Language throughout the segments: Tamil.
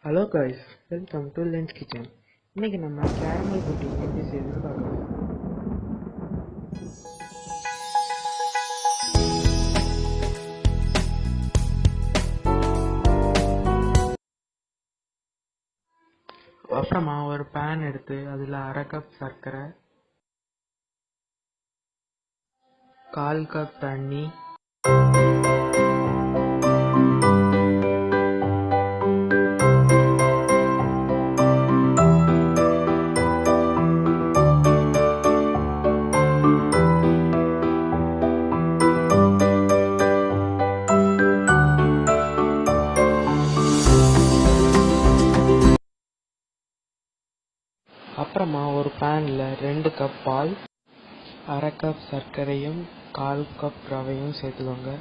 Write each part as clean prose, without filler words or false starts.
Hello guys, welcome to lens kitchen. இன்னைக்கு நம்ம கேரமல் புட்டிங் எப்படி செய்யுதுன்னு பார்க்கலாம். அப்புறமா ஒரு பேன் எடுத்து அதில் 1/2 கப் சர்க்கரை, 1/4 கப் தண்ணி, அப்புறமா ஒரு பேனில் 2 கப் பால், 1/2 கப் சர்க்கரையும் 1/4 கப் ரவையும் சேர்த்துக்கோங்க.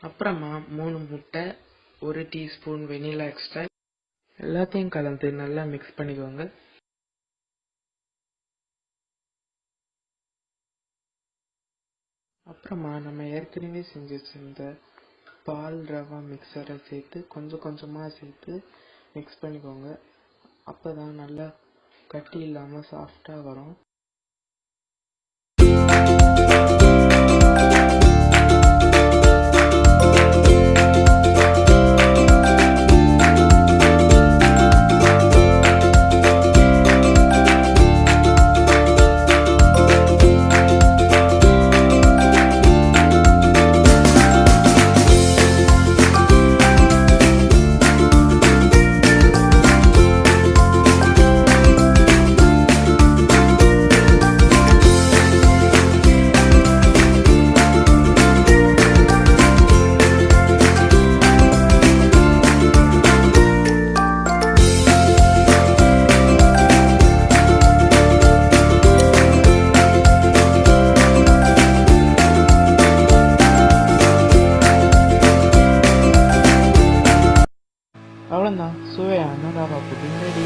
அப்புறமா 3 முட்டை, 1 டீஸ்பூன் வெனிலா எக்ஸ்ட்ரா எல்லாத்தையும் கலந்து நல்லா மிக்ஸ் பண்ணிக்கோங்க. அப்புறமா நம்ம ஏற்கனவே செஞ்சு வச்சிருந்த பால் ரவா மிக்சரை சேர்த்து கொஞ்சமாக சேர்த்து மிக்ஸ் பண்ணிக்கோங்க. அப்போ தான் நல்லா கட்டி இல்லாமல் சாஃப்டாக வரும். அவ்வளோதான், சுவையான ரவா புட்டிங் ரெடி.